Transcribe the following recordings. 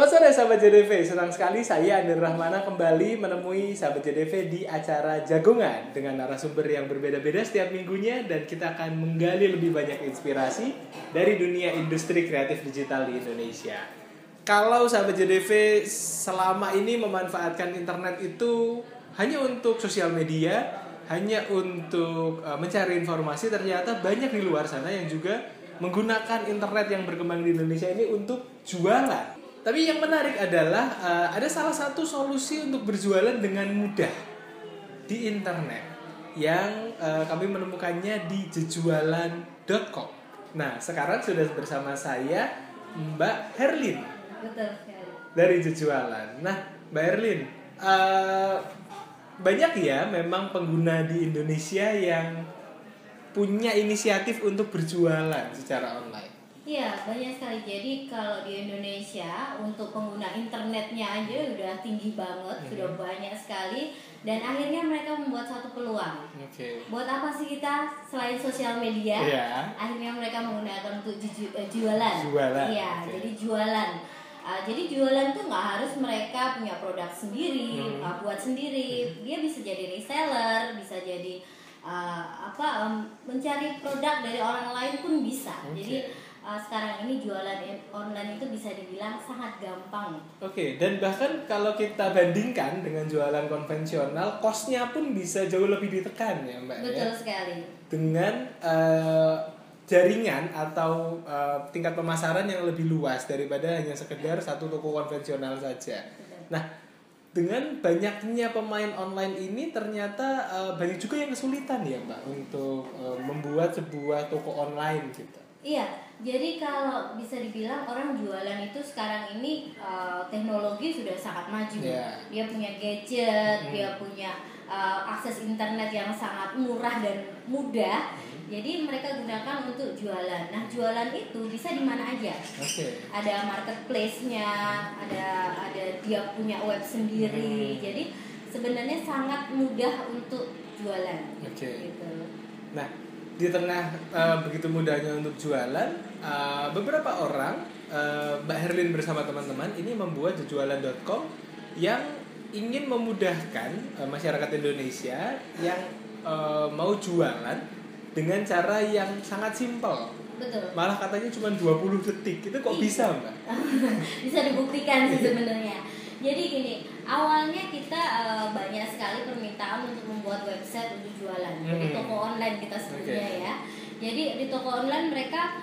Selamat sore sahabat JDV, senang sekali saya Andir Rahmana kembali menemui sahabat JDV di acara Jagongan dengan narasumber yang berbeda-beda setiap minggunya, dan kita akan menggali lebih banyak inspirasi dari dunia industri kreatif digital di Indonesia. Kalau sahabat JDV selama ini memanfaatkan internet itu hanya untuk sosial media, hanya untuk mencari informasi, ternyata banyak di luar sana yang juga menggunakan internet yang berkembang di Indonesia ini untuk jualan. Tapi yang menarik adalah ada salah satu solusi untuk berjualan dengan mudah di internet yang kami menemukannya di jejualan.com. Nah, sekarang sudah bersama saya Mbak Herlin. Betul sekali. Dari Jejualan. Nah, Mbak Herlin, banyak ya memang pengguna di Indonesia yang punya inisiatif untuk berjualan secara online. Iya, banyak sekali. Jadi kalau di Indonesia untuk pengguna internetnya aja udah tinggi banget, sudah banyak sekali, dan akhirnya mereka membuat satu peluang. Buat apa sih kita selain sosial media? Akhirnya mereka menggunakan untuk jualan. Iya, jadi jualan. Jadi jualan tuh nggak harus mereka punya produk sendiri, buat sendiri. Dia bisa jadi reseller, bisa jadi mencari produk dari orang lain pun bisa. Jadi sekarang ini jualan online itu bisa dibilang sangat gampang. Dan bahkan kalau kita bandingkan dengan jualan konvensional, cost-nya pun bisa jauh lebih ditekan ya Mbak. Betul sekali. Dengan jaringan atau tingkat pemasaran yang lebih luas daripada hanya sekedar satu toko konvensional saja. Nah, dengan banyaknya pemain online ini ternyata banyak juga yang kesulitan ya Mbak untuk membuat sebuah toko online gitu. Iya, jadi kalau bisa dibilang orang jualan itu sekarang ini teknologi sudah sangat maju. Dia punya gadget, dia punya akses internet yang sangat murah dan mudah. Jadi mereka gunakan untuk jualan. Nah, jualan itu bisa di mana aja. Ada marketplace-nya, ada dia punya web sendiri. Jadi sebenarnya sangat mudah untuk jualan. Gitu. Nah, di tengah begitu mudahnya untuk jualan, beberapa orang, Mbak Herlin bersama teman-teman ini membuat jejualan.com yang ingin memudahkan masyarakat Indonesia yang mau jualan dengan cara yang sangat simpel. Betul. Malah katanya cuma 20 detik. Itu kok bisa, Mbak? Bisa dibuktikan sih sebenarnya. Jadi gini, awalnya kita banyak sekali permintaan untuk membuat website untuk jualan. Jadi toko online kita sebutnya ya. Jadi di toko online mereka,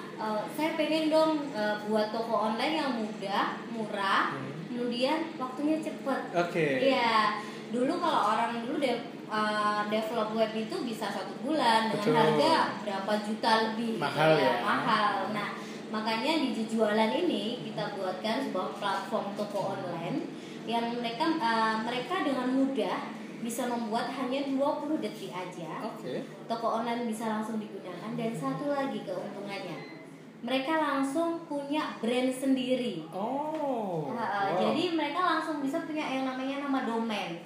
saya pengen dong buat toko online yang mudah, murah, kemudian waktunya cepat. Iya. Dulu kalau orang dulu develop web itu bisa 1 bulan dengan harga berapa juta lebih. Mahal ya. Mahal. Nah, makanya di Jejualan ini kita buatkan sebuah platform toko online yang mereka dengan mudah bisa membuat hanya 20 detik aja. Toko online bisa langsung digunakan, dan satu lagi keuntungannya, mereka langsung punya brand sendiri. Jadi mereka langsung bisa punya yang namanya nama domain.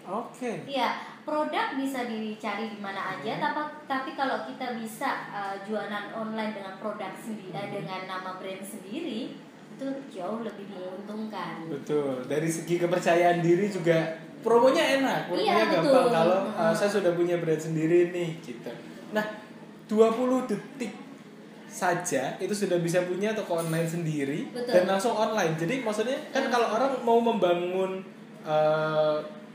Iya, produk bisa dicari di mana aja, tapi kalau kita bisa jualan online dengan produk sendiri, dengan nama brand sendiri, itu jauh lebih menguntungkan. Betul. Dari segi kepercayaan diri juga promonya enak, promonya gampang kalau saya sudah punya brand sendiri nih gitu. Nah, 20 detik saja itu sudah bisa punya toko online sendiri. Dan langsung online. Jadi maksudnya kan kalau orang mau membangun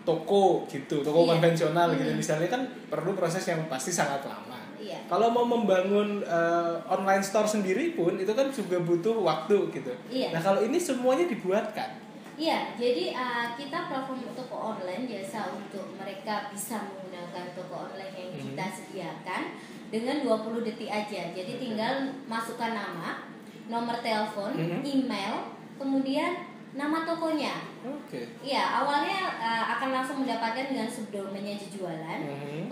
toko gitu, toko konvensional gitu misalnya, kan perlu proses yang pasti sangat lama. Kalau mau membangun online store sendiri pun itu kan juga butuh waktu gitu. Nah, kalau ini semuanya dibuatkan. Iya, jadi kita platform toko online jasa untuk mereka bisa menggunakan toko online yang kita sediakan dengan 20 detik aja. Jadi tinggal masukkan nama, nomor telepon, email, kemudian nama tokonya. Iya, awalnya akan langsung mendapatkan dengan subdomainnya Jejualan.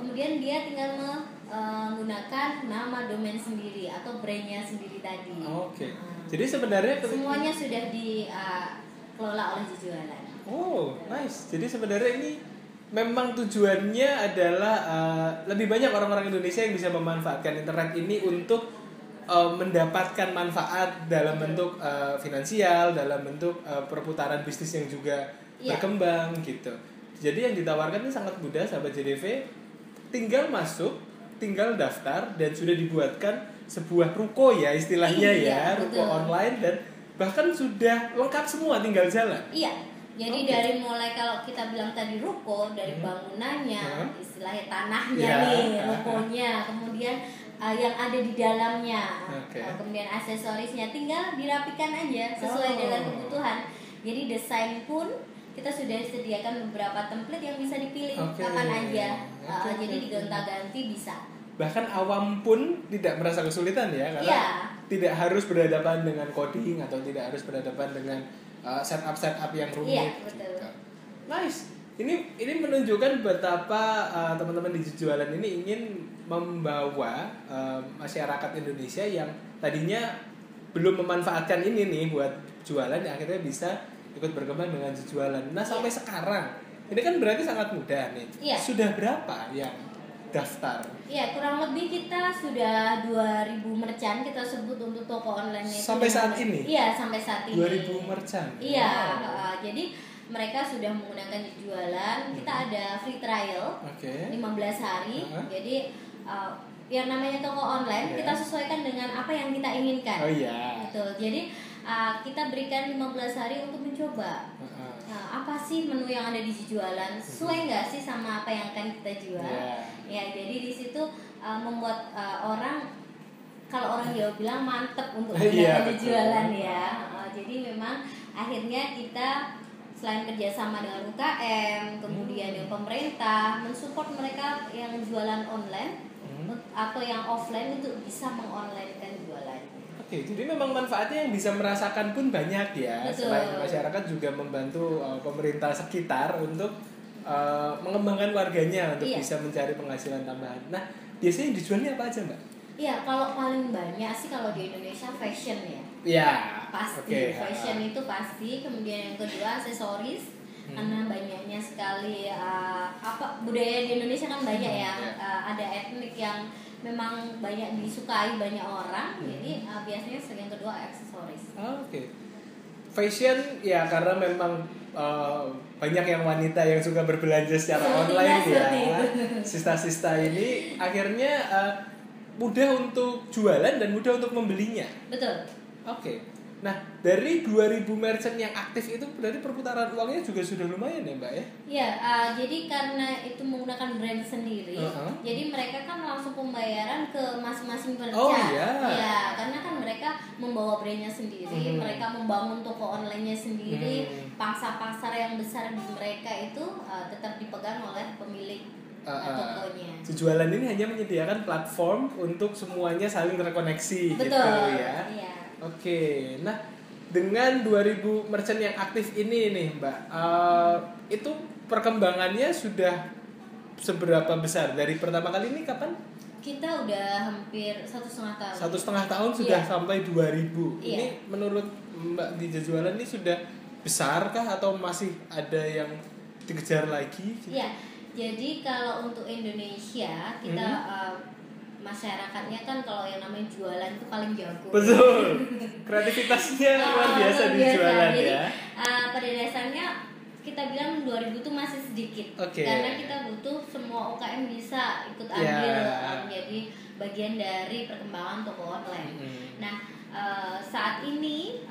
Kemudian dia tinggal menggunakan nama domain sendiri atau brandnya sendiri tadi. Jadi sebenarnya semuanya sudah dikelola oleh Jejualan. Nice. Jadi sebenarnya ini memang tujuannya adalah lebih banyak orang-orang Indonesia yang bisa memanfaatkan internet ini untuk mendapatkan manfaat dalam bentuk finansial, dalam bentuk perputaran bisnis yang juga berkembang gitu. Jadi yang ditawarkan ini sangat mudah, sahabat JDV. Tinggal masuk, tinggal daftar, dan sudah dibuatkan sebuah ruko ya istilahnya ruko online, dan bahkan sudah lengkap semua, tinggal jalan. Jadi dari mulai kalau kita bilang tadi ruko, dari bangunannya, istilahnya tanahnya nih, rukonya, kemudian yang ada di dalamnya, kemudian aksesorisnya, tinggal dirapikan aja sesuai dengan kebutuhan. Jadi desain pun kita sudah sediakan beberapa template yang bisa dipilih kapan aja. Jadi digonta-ganti bisa. Bahkan awam pun tidak merasa kesulitan ya, karena tidak harus berhadapan dengan coding atau tidak harus berhadapan dengan setup yang rumit. Iya, betul. Gitu. Nice. Ini menunjukkan betapa teman-teman di jualan ini ingin membawa masyarakat Indonesia yang tadinya belum memanfaatkan ini nih buat jualan, yang akhirnya bisa ikut berkembang dengan jualan. Nah, sampai sekarang ini kan berarti sangat mudah nih. Sudah berapa yang daftar? Kurang lebih kita sudah 2000 merchant kita sebut untuk toko online itu. Sampai saat ini? Iya, sampai saat ini. 2000 merchant. Iya, jadi mereka sudah menggunakan di jualan. Kita ada free trial 15 hari. Jadi yang namanya toko online kita sesuaikan dengan apa yang kita inginkan. Betul. Jadi kita berikan 15 hari untuk mencoba. Apa sih menu yang ada di jualan? Sesuai nggak sih sama apa yang akan kita jual? Jadi di situ membuat orang, kalau orang Jawa bilang mantep untuk menggunakan di jualan ya. Jadi memang akhirnya kita selain kerjasama dengan UKM, kemudian dengan pemerintah, mensupport mereka yang jualan online atau yang offline untuk bisa mengonlinekan jualan. Jadi memang manfaatnya yang bisa merasakan pun banyak ya. Betul. Selain masyarakat juga membantu pemerintah sekitar untuk mengembangkan warganya untuk bisa mencari penghasilan tambahan. Nah, biasanya yang dijualnya apa aja, Mbak? Kalau paling banyak sih kalau di Indonesia fashion ya. Pasti. Fashion itu pasti. Kemudian yang kedua aksesoris. Karena banyaknya sekali budaya di Indonesia kan banyak ya. Ada etnik yang memang banyak disukai banyak orang. Jadi biasanya yang kedua aksesoris. Fashion ya, karena memang banyak yang wanita yang suka berbelanja secara online ya. Sista-sista ini akhirnya mudah untuk jualan dan mudah untuk membelinya. Betul. Nah, dari 2000 merchant yang aktif itu berarti perputaran uangnya juga sudah lumayan ya, Mbak ya? Jadi karena itu menggunakan brand sendiri, jadi mereka kan langsung pembayaran ke masing-masing merchant. Karena kan mereka membawa brandnya sendiri, mereka membangun toko online-nya sendiri, pangsa pasar yang besar di mereka itu tetap dipegang oleh pemilik tokonya. Jualan ini hanya menyediakan platform untuk semuanya saling terkoneksi. Betul. Gitu ya. Nah dengan 2000 merchant yang aktif ini nih Mbak, itu perkembangannya sudah seberapa besar dari pertama kali ini kapan? Kita udah hampir 1,5 tahun. 1,5 tahun sudah sampai 2000. Ini menurut Mbak di jualan ini sudah besarkah atau masih ada yang dikejar lagi? Jadi kalau untuk Indonesia kita masyarakatnya kan kalau yang namanya jualan itu paling jago. Betul. Kreativitasnya luar biasa di jualan. Jadi, ya. Pada dasarnya kita bilang 2000 itu masih sedikit. Karena kita butuh semua UKM bisa ikut ambil menjadi bagian dari perkembangan toko online. Nah, saat ini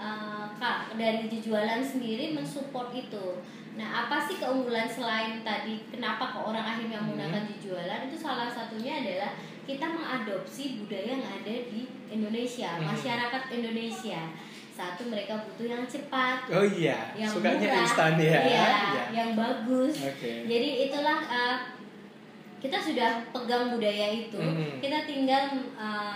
dari jualan sendiri mensupport itu. Nah, apa sih keunggulan selain tadi kenapa kok orang akhirnya menggunakan jualan? Itu salah satunya adalah kita mengadopsi budaya yang ada di Indonesia, masyarakat Indonesia. Satu, mereka butuh yang cepat, yang sukanya murah, instan ya, yang bagus. Jadi itulah kita sudah pegang budaya itu, kita tinggal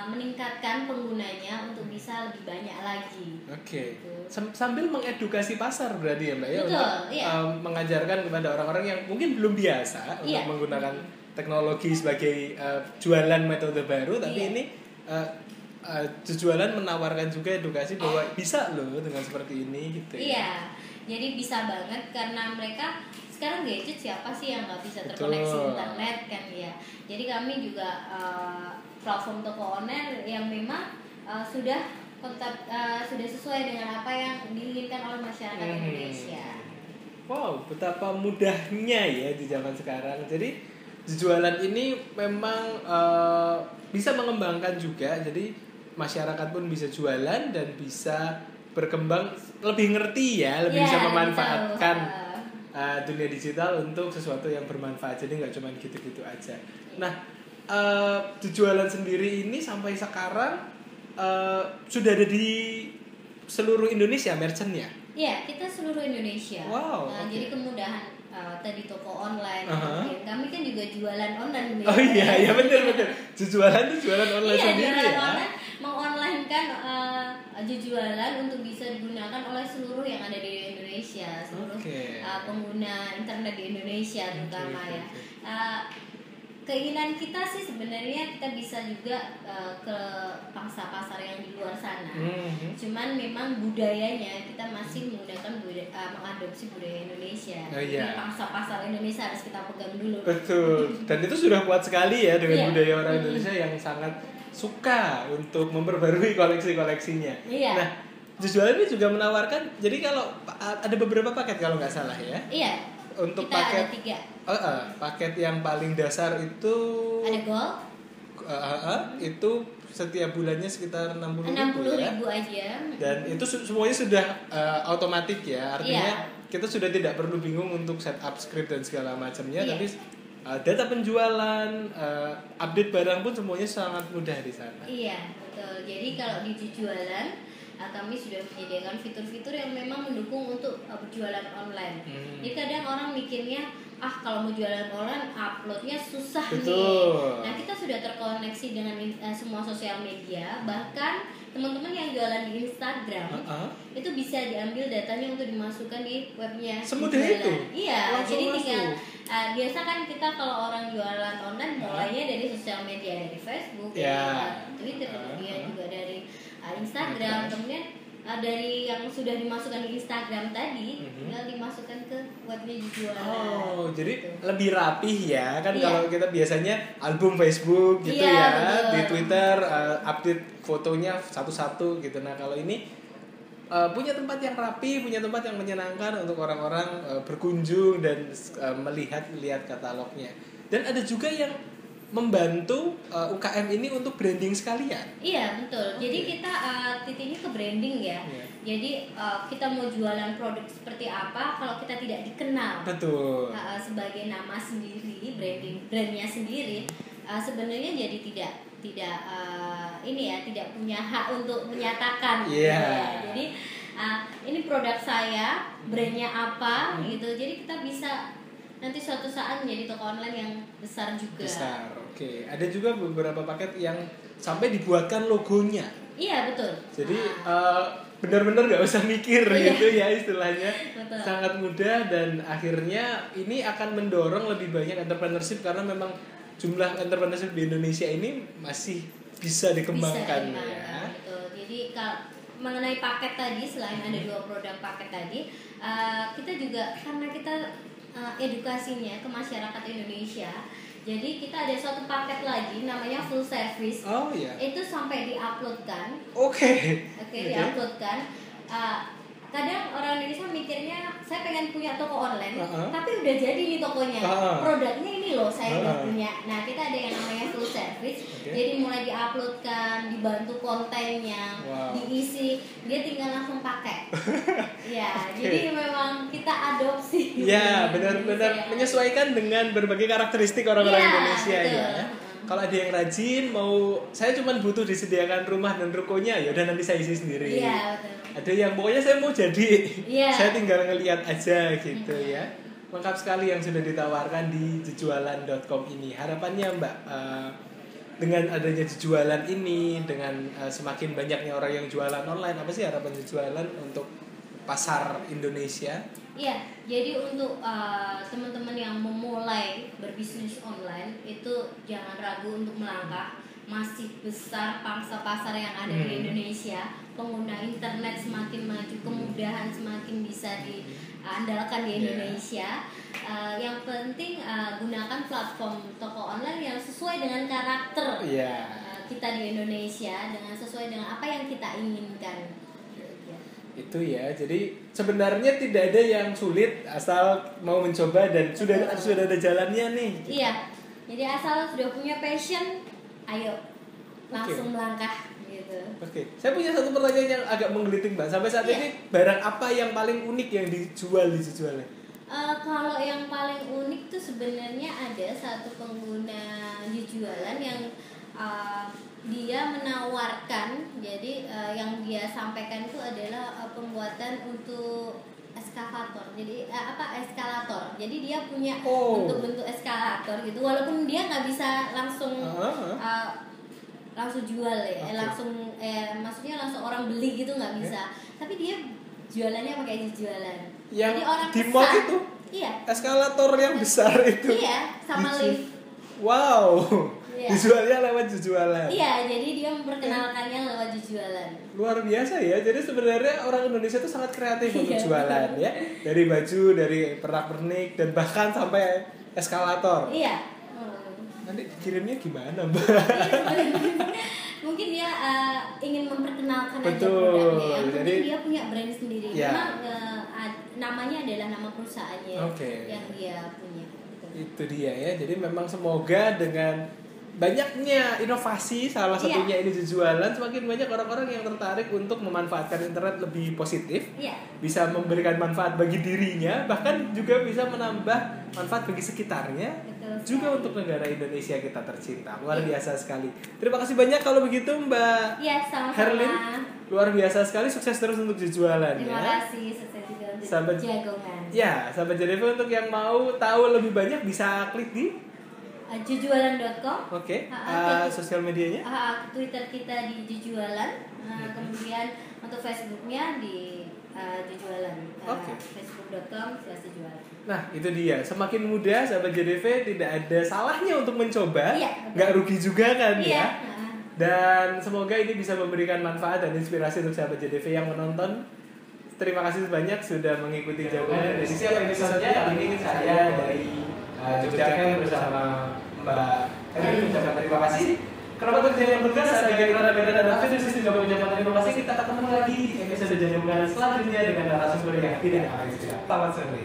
meningkatkan penggunanya untuk bisa lebih banyak lagi. Gitu. Sambil mengedukasi pasar berarti ya Mbak ya. Betul, untuk mengajarkan kepada orang-orang yang mungkin belum biasa untuk menggunakan teknologi sebagai jualan metode baru, tapi ini jualan menawarkan juga edukasi bahwa bisa loh dengan seperti ini gitu. Jadi bisa banget karena mereka sekarang gadget siapa sih yang nggak bisa terkoneksi internet kan ya. Jadi kami juga platform toko online yang memang sudah sesuai dengan apa yang diinginkan oleh masyarakat Indonesia. Wow, betapa mudahnya ya di zaman sekarang. Jadi jualan ini memang bisa mengembangkan juga. Jadi masyarakat pun bisa jualan dan bisa berkembang, lebih ngerti ya, lebih bisa memanfaatkan dunia digital untuk sesuatu yang bermanfaat. Jadi nggak cuma gitu-gitu aja. Nah, di jualan sendiri ini sampai sekarang sudah ada di seluruh Indonesia merchant-nya? Iya, kita seluruh Indonesia. Wow, jadi kemudahan tadi toko online, kami kan juga jualan online. Oh iya betul. Jualan itu jualan online sendiri jualan ya. Online, mengonline-kan jualan untuk bisa digunakan oleh seluruh yang ada di Indonesia, seluruh pengguna internet di Indonesia terutama ya. Keinginan kita sih sebenarnya kita bisa juga ke pangsa pasar yang di luar sana. Cuman memang budayanya kita masih menggunakan mengadopsi budaya Indonesia. Jadi pangsa pasar Indonesia harus kita pegang dulu. Betul. Dan itu sudah kuat sekali ya dengan budaya orang Indonesia yang sangat suka untuk memperbarui koleksi-koleksinya. Nah, jualan ini juga menawarkan. Jadi kalau ada beberapa paket kalau nggak salah ya. Iya. Untuk kita paket ada 3. Paket yang paling dasar itu ada gold. Itu setiap bulannya sekitar 60.000 ya. Aja. Dan itu semuanya sudah otomatis ya. Artinya kita sudah tidak perlu bingung untuk setup script dan segala macamnya, tapi data penjualan, update barang pun semuanya sangat mudah di sana. Iya, betul. Jadi kalau di jualan kami sudah menyediakan fitur-fitur yang memang mendukung untuk berjualan online. Jadi kadang orang mikirnya, kalau mau jualan online uploadnya susah nih. Nah, kita sudah terkoneksi dengan semua sosial media. Bahkan teman-teman yang jualan di Instagram itu bisa diambil datanya untuk dimasukkan di webnya. Semudah itu? Iya, jadi tinggal biasa kan kita kalau orang jualan online mulainya dari sosial media, dari Facebook, dari Twitter, kemudian juga dari Instagram, kemudian dari yang sudah dimasukkan di Instagram tadi tinggal dimasukkan ke webnya dijualan. Jadi lebih rapih ya kan. Kalau kita biasanya album Facebook gitu betul. Di Twitter update fotonya satu-satu gitu. Nah, kalau ini punya tempat yang rapi, punya tempat yang menyenangkan untuk orang-orang berkunjung dan melihat katalognya. Dan ada juga yang membantu UKM ini untuk branding sekalian. Iya, betul. Jadi kita titiknya ke branding ya. Jadi kita mau jualan produk seperti apa kalau kita tidak dikenal. Betul. Sebagai nama sendiri, brandnya sendiri, sebenarnya jadi tidak tidak punya hak untuk menyatakan. Jadi ini produk saya, brandnya apa gitu. Jadi kita bisa nanti suatu saat menjadi toko online yang besar juga. Oke. Ada juga beberapa paket yang sampai dibuatkan logonya. Iya, betul. Jadi benar-benar nggak usah mikir gitu ya istilahnya. Betul. Sangat mudah dan akhirnya ini akan mendorong lebih banyak entrepreneurship karena memang jumlah entrepreneurship di Indonesia ini masih bisa dikembangkan. Ya. Betul. Jadi kalau mengenai paket tadi, selain ada 2 produk paket tadi, kita juga karena kita edukasinya ke masyarakat Indonesia. Jadi kita ada suatu paket lagi namanya full service. Itu sampai diuploadkan. Diuploadkan. Kadang orang Indonesia mikirnya saya pengen punya toko online, tapi udah jadi nih tokonya. Produknya ini loh saya udah punya. Nah, kita ada yang namanya full service. Jadi mulai diuploadkan, dibantu kontennya, diisi, dia tinggal langsung pakai. Jadi memang kita adopsi. Benar-benar menyesuaikan dengan berbagai karakteristik orang-orang Indonesia ya. Kalau ada yang rajin, saya cuma butuh disediakan rumah dan rukonya, ya udah nanti saya isi sendiri. Betul. Ada yang pokoknya saya mau jadi, saya tinggal ngelihat aja gitu ya. Lengkap sekali yang sudah ditawarkan di jejualan.com ini. Harapannya Mbak, dengan adanya jejualan ini, dengan semakin banyaknya orang yang jualan online, apa sih harapan jejualan untuk pasar Indonesia? Jadi untuk teman-teman yang memulai berbisnis online itu jangan ragu untuk melangkah. Masih besar pangsa pasar yang ada di Indonesia. Pengguna internet semakin maju, kemudahan semakin bisa diandalkan di Indonesia. Yang penting gunakan platform toko online yang sesuai dengan karakter kita di Indonesia dengan sesuai dengan apa yang kita inginkan. Itu ya, jadi sebenarnya tidak ada yang sulit asal mau mencoba dan sudah ada jalannya nih. Iya, jadi asal sudah punya passion, ayo langsung melangkah gitu. Oke, saya punya satu pertanyaan yang agak menggelitik Mbak. Sampai saat ini barang apa yang paling unik yang dijualnya? Kalau yang paling unik tuh sebenarnya ada satu pengguna di jualan yang dia menawarkan, jadi yang dia sampaikan itu adalah pembuatan untuk eskavator. Jadi eskalator. Jadi dia punya bentuk-bentuk eskalator gitu. Walaupun dia nggak bisa langsung langsung jual ya, maksudnya langsung orang beli gitu nggak bisa. Tapi dia jualannya pakai jualan. Yang jadi orang di mall itu? Iya. Eskalator yang besar itu. Iya, sama lift. Wow. Iya. Dijualnya lewat jualan. Iya, jadi dia memperkenalkannya lewat jualan. Luar biasa ya. Jadi sebenarnya orang Indonesia itu sangat kreatif untuk jualan ya. Dari baju, dari pernak-pernik dan bahkan sampai eskalator. Iya. Nanti kirimnya gimana, Mbak? Mungkin dia ingin memperkenalkan aja Betul. produknya. Yang penting Jadi dia punya brand sendiri. Ya. Memang namanya adalah nama perusahaannya yang dia punya. Itu dia ya. Jadi memang semoga dengan banyaknya inovasi, salah satunya ini jualan, semakin banyak orang-orang yang tertarik untuk memanfaatkan internet lebih positif, bisa memberikan manfaat bagi dirinya, bahkan juga bisa menambah manfaat bagi sekitarnya, juga untuk negara Indonesia kita tercinta. Luar biasa sekali. Terima kasih banyak kalau begitu Mbak Herlin. Luar biasa sekali, sukses terus untuk jualan. Terima kasih, sukses juga untuk sahabat jagongan. Ya, sahabat JDV untuk yang mau tahu lebih banyak bisa klik di jujualan.com. Sosial medianya? Twitter kita di Jujualan. Kemudian untuk Facebooknya di Jujualan. Facebook.com/jujualan. Nah, itu dia. Semakin mudah sahabat JDV, tidak ada salahnya untuk mencoba. Nggak rugi juga kan ya? Dan semoga ini bisa memberikan manfaat dan inspirasi untuk sahabat JDV yang menonton. Terima kasih banyak sudah mengikuti jawaban dari setiap episode-nya. Kali ini saya dari Yogyakarta bersama Mbak Herlin mengucapkan terima kasih. Kenapa terjadi yang bergas? Ada gara-gara beda dan David di sini juga mengucapkan terima kasih. Kita ketemu lagi di episode jagungan selanjutnya dengan narasumber yang tidak akan. Selamat sore.